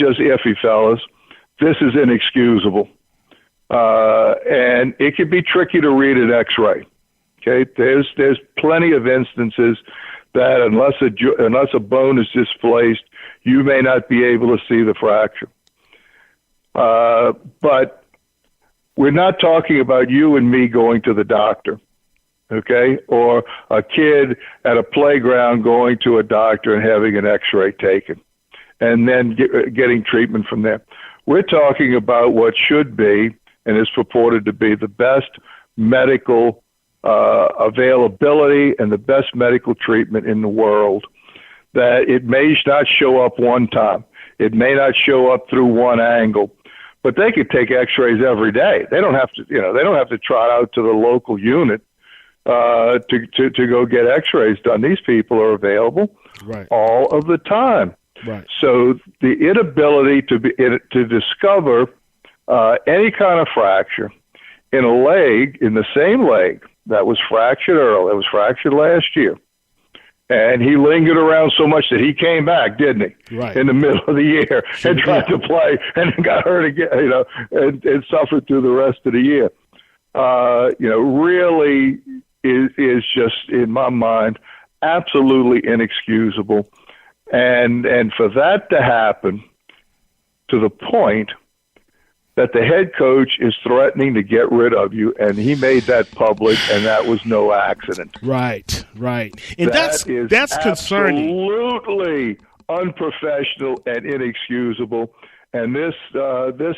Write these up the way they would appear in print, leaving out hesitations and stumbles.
just iffy, fellas. This is inexcusable. And it can be tricky to read an X-ray. Okay, there's plenty of instances that unless a bone is displaced, you may not be able to see the fracture. But we're not talking about you and me going to the doctor, okay, or a kid at a playground going to a doctor and having an X-ray taken, and then getting treatment from there. We're talking about what should be and is purported to be the best medical availability and the best medical treatment in the world. That it may not show up one time. It may not show up through one angle, but they could take X-rays every day. They don't have to, they don't have to trot out to the local unit to go get X-rays done. These people are available all of the time. Right. So the inability to discover any kind of fracture in a leg, in the same leg that was fractured early, it was fractured last year, and he lingered around so much that he came back, didn't he? Right. In the middle of the year and tried to play and got hurt again, and suffered through the rest of the year. Really is just, in my mind, absolutely inexcusable. And for that to happen to the point that the head coach is threatening to get rid of you, and he made that public, and that was no accident. Right. And that's concerning. Absolutely unprofessional and inexcusable. And this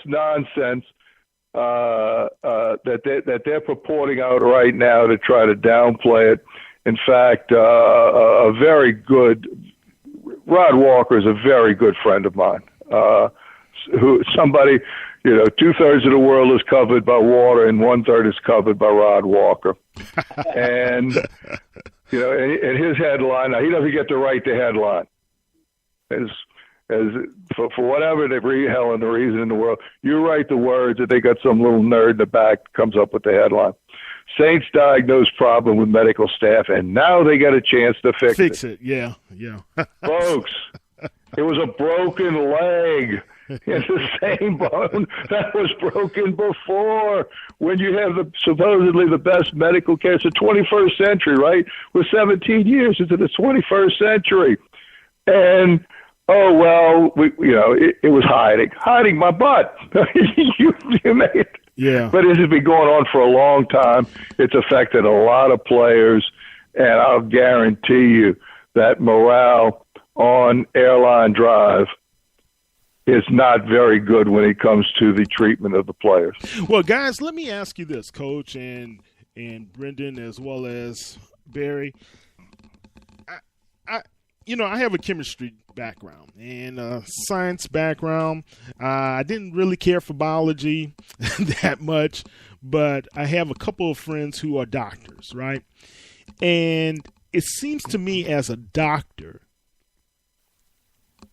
nonsense that they're purporting out right now to try to downplay it. In fact, a very good Rod Walker is a very good friend of mine. Somebody. 2/3 of the world is covered by water, and 1/3 is covered by Rod Walker. And and his headline. Now he doesn't get to write the headline, as for whatever the hell and the reason in the world. You write the words, and they got some little nerd in the back comes up with the headline. Saints diagnosed problem with medical staff, and now they got a chance to fix it. Yeah. Folks, it was a broken leg. It's the same bone that was broken before. When you have supposedly the best medical care, it's the 21st century, right? We're 17 years into the 21st century, and it was hiding my butt. you made it. Yeah. But it has been going on for a long time. It's affected a lot of players, and I'll guarantee you that morale on Airline Drive is not very good when it comes to the treatment of the players. Well, guys, let me ask you this, Coach, and Brendan as well as Barry. I have a chemistry background and a science background. I didn't really care for biology that much, but I have a couple of friends who are doctors, right? And it seems to me as a doctor,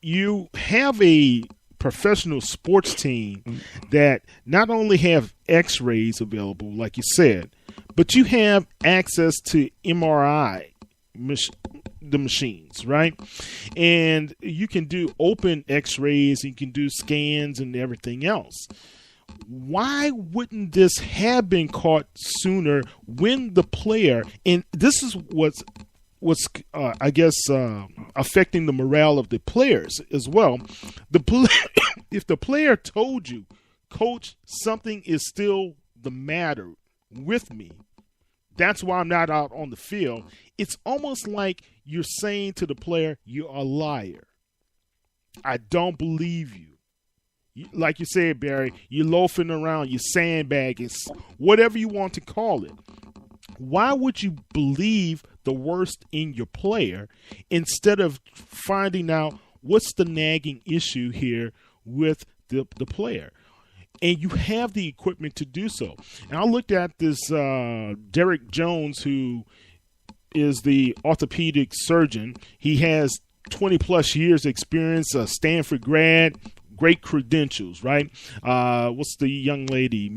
you have a professional sports team that not only have X-rays available, like you said, but you have access to MRI, the machines, right? And you can do open X-rays, you can do scans and everything else. Why wouldn't this have been caught sooner when the player, and this is what's affecting the morale of the players as well. If the player told you, Coach, something is still the matter with me, that's why I'm not out on the field. It's almost like you're saying to the player, you're a liar. I don't believe you. Like you said, Barry, you're loafing around, you're sandbagging, whatever you want to call it. Why would you believe the worst in your player instead of finding out what's the nagging issue here with the player? And you have the equipment to do so. And I looked at this Derek Jones, who is the orthopedic surgeon. He has 20-plus years experience, a Stanford grad, great credentials, right? What's the young lady?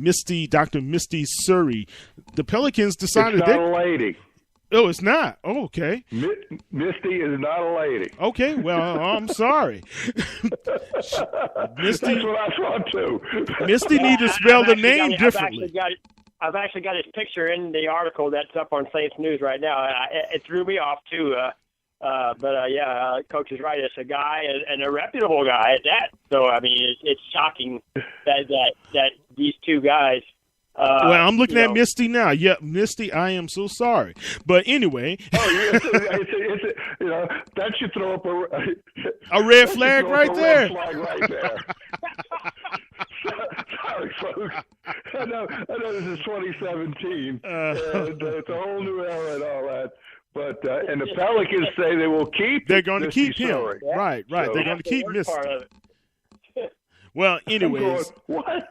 Dr. Misty Surrey. The Pelicans decided it's not a lady. Oh, it's not. Oh, okay. Misty is not a lady. Okay, well, I'm sorry. Misty, that's what I thought too. Misty need to spell the name differently. I've actually got his picture in the article that's up on Saints News right now. It threw me off too. Coach is right. It's a guy and a reputable guy at that. So I mean, it's shocking that these two guys. Well, I'm looking at Misty now. Yeah, Misty, I am so sorry. But anyway. That should throw up a red flag right there. Red flag right there. Sorry, folks. I know this is 2017, and it's a whole new era and all that. But and the Pelicans say they will keep. They're going to keep him. Story. Yeah. Right. So, they're going to keep Misty. Well, anyways. What?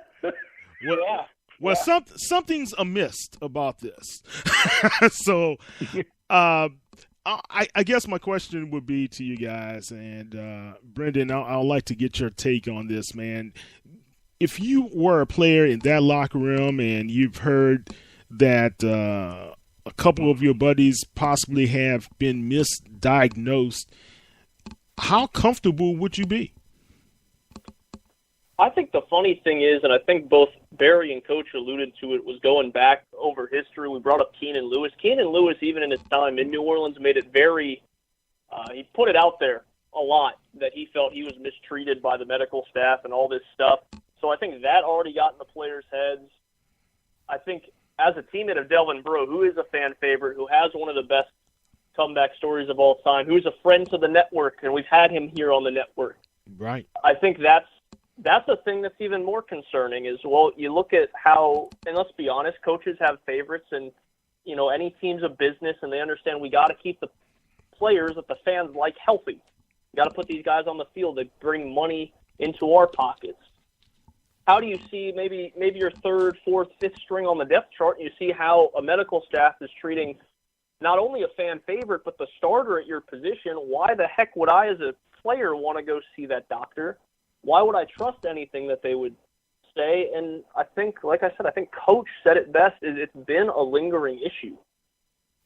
Well, something's amiss about this. So, I guess my question would be to you guys, and Brendan, I'd like to get your take on this, man. If you were a player in that locker room and you've heard that a couple of your buddies possibly have been misdiagnosed, how comfortable would you be? I think the funny thing is, and I think both Barry and Coach alluded to it, was going back over history. We brought up Keenan Lewis. Keenan Lewis, even in his time in New Orleans, made it very he put it out there a lot that he felt he was mistreated by the medical staff and all this stuff. So I think that already got in the players' heads. I think as a teammate of Delvin Breaux, who is a fan favorite, who has one of the best comeback stories of all time, who's a friend to the network, and we've had him here on the network. Right. I think that's the thing that's even more concerning is, well, you look at how, and let's be honest, coaches have favorites, and, any team's a business, and they understand we got to keep the players that the fans like healthy. We got to put these guys on the field that bring money into our pockets. How do you see maybe your third, fourth, fifth string on the depth chart, and you see how a medical staff is treating not only a fan favorite, but the starter at your position? Why the heck would I, as a player, want to go see that doctor? Why would I trust anything that they would say? And I think, like I said, I think Coach said it best, is it's been a lingering issue.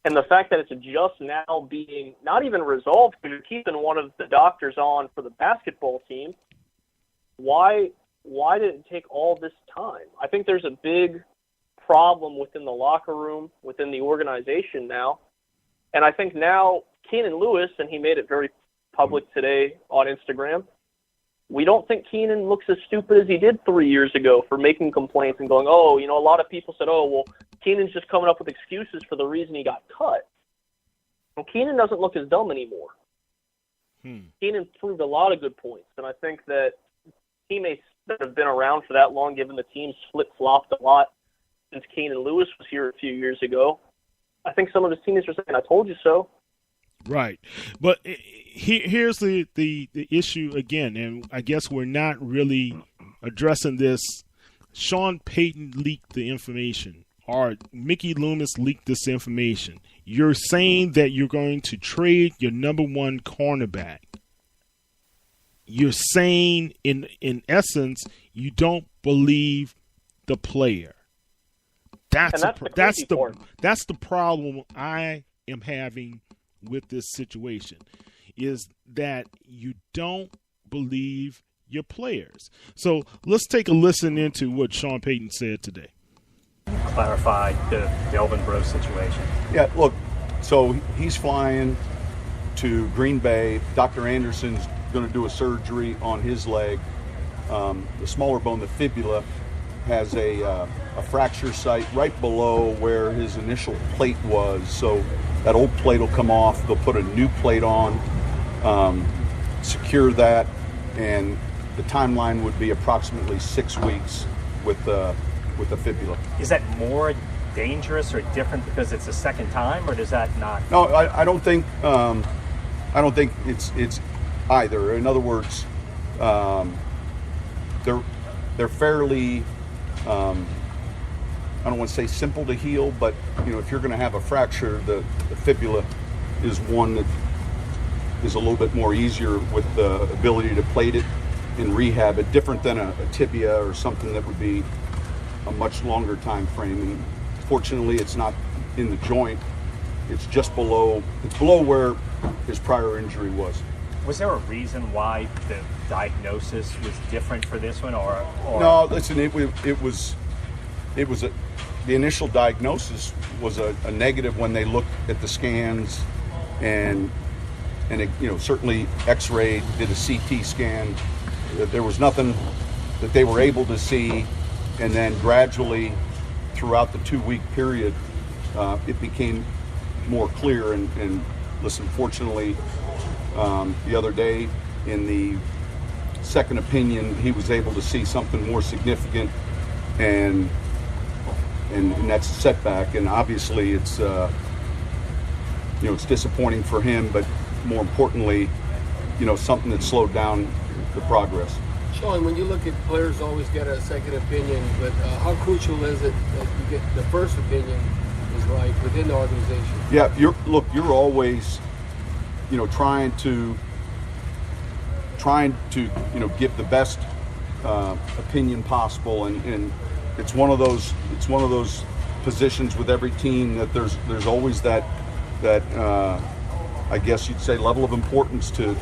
And the fact that it's just now being not even resolved because you're keeping one of the doctors on for the basketball team, why did it take all this time? I think there's a big problem within the locker room, within the organization now. And I think now Keenan Lewis, and he made it very public today on Instagram, we don't think Keenan looks as stupid as he did 3 years ago for making complaints and going, a lot of people said, Keenan's just coming up with excuses for the reason he got cut. Well, Keenan doesn't look as dumb anymore. Keenan proved a lot of good points, and I think that teammates that have been around for that long, given the team's flip-flopped a lot since Keenan Lewis was here a few years ago, I think some of his teammates are saying, I told you so. Right. But here's the issue again, and I guess we're not really addressing this. Sean Payton leaked the information, or Mickey Loomis leaked this information. You're saying that you're going to trade your number one cornerback. You're saying, in essence, you don't believe the player. That's the problem I am having with this situation, is that you don't believe your players. So let's take a listen into what Sean Payton said today. Clarify the Delvin Breaux situation. Yeah, look, so he's flying to Green Bay. Dr. Anderson's going to do a surgery on his leg. The smaller bone, the fibula, has a fracture site right below where his initial plate was. So that old plate will come off. They'll put a new plate on, secure that, and the timeline would be approximately 6 weeks with the fibula. Is that more dangerous or different because it's a second time, or does that not? No, I don't think it's either. In other words, they're fairly. I don't want to say simple to heal, but if you're going to have a fracture, the fibula is one that is a little bit more easier with the ability to plate it and rehab it, different than a tibia or something that would be a much longer time frame. And fortunately, it's not in the joint, it's just below where his prior injury was. Was there a reason why the diagnosis was different for this one, or? No, listen, the initial diagnosis was a negative when they looked at the scans, and it, certainly X-rayed, did a CT scan. There was nothing that they were able to see, and then gradually throughout the 2-week period, it became more clear. And listen, fortunately, the other day in the second opinion, he was able to see something more significant, and that's a setback. And obviously, it's it's disappointing for him, but more importantly, something that slowed down the progress. Sean, when you look at players always get a second opinion, but how crucial is it that you get the first opinion is right within the organization? Yeah, you're always, trying to give the best opinion possible, and it's one of those positions with every team that there's always that I guess you'd say level of importance to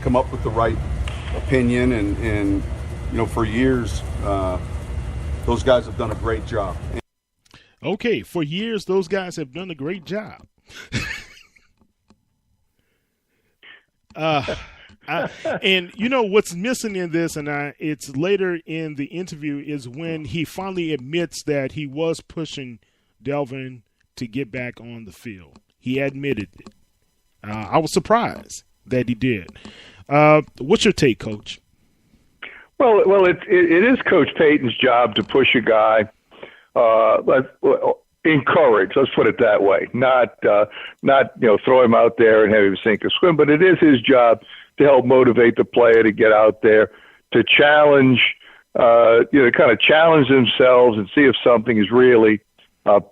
come up with the right opinion, and for years those guys have done a great job. Okay, for years those guys have done a great job. And what's missing in this, and it's later in the interview, is when he finally admits that he was pushing Delvin to get back on the field. He admitted it. I was surprised that he did. What's your take, Coach? Well, it is Coach Payton's job to push a guy, encourage. Let's put it that way. Not throw him out there and have him sink or swim, but it is his job to help motivate the player to get out there, to challenge, kind of challenge themselves and see if something is really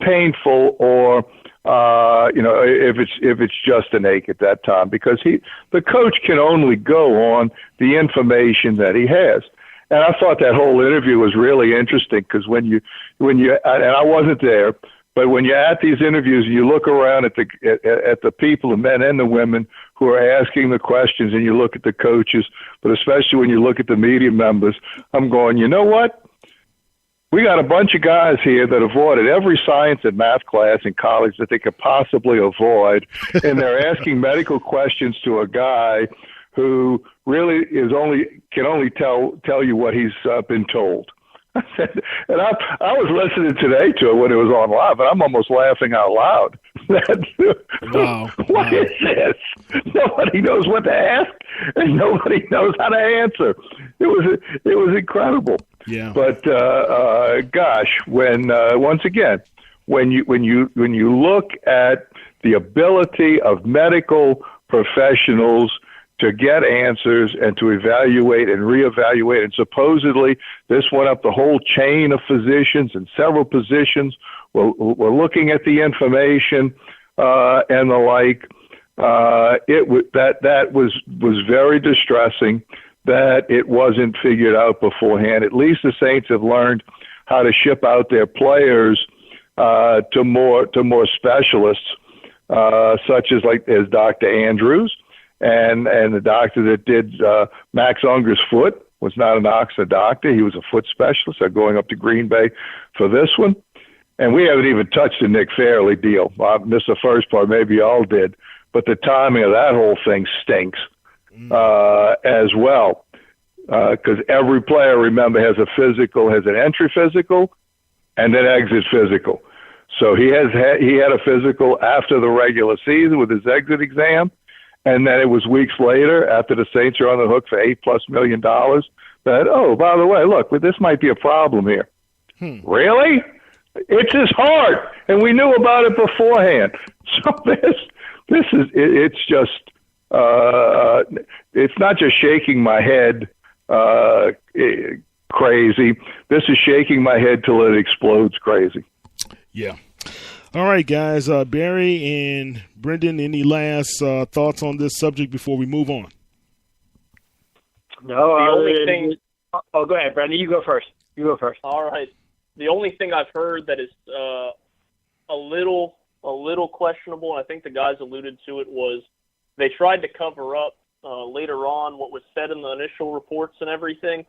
painful, or if it's just an ache at that time, because the coach can only go on the information that he has. And I thought that whole interview was really interesting, because when you and I wasn't there, but when you're at these interviews and you look around at the people, the men and the women who are asking the questions, and you look at the coaches, but especially when you look at the media members, I'm going, you know what? We got a bunch of guys here that avoided every science and math class in college that they could possibly avoid, and they're asking medical questions to a guy who really can only tell you what he's been told. And I was listening today to it when it was on live, and I'm almost laughing out loud. Wow. What is this? Nobody knows what to ask, and nobody knows how to answer. It was incredible. Yeah. But gosh, when once again, when you look at the ability of medical professionals to get answers and to evaluate and reevaluate, and supposedly this went up the whole chain of physicians, and several positions were looking at the information and the like. That was very distressing that it wasn't figured out beforehand. At least the Saints have learned how to ship out their players to more specialists, such as Dr. Andrews and the doctor that did Max Unger's foot was not an Oxford doctor. He was a foot specialist. They're going up to Green Bay for this one. And we haven't even touched the Nick Fairley deal. I missed the first part. Maybe you all did. But the timing of that whole thing stinks as well. Because every player, remember, has an entry physical and then exit physical. So he had a physical after the regular season with his exit exam. And then it was weeks later, after the Saints are on the hook for $8+ million, that, oh, by the way, look, this might be a problem here. Really? It's his heart, and we knew about it beforehand. So it's just, it's not just shaking my head crazy. This is shaking my head till it explodes crazy. Yeah. All right, guys. Barry and Brendan, any last thoughts on this subject before we move on? No, the only thing. Oh, go ahead, Brendan. You go first. All right. The only thing I've heard that is a little a little questionable, and I think the guys alluded to it, was they tried to cover up later on what was said in the initial reports and everything.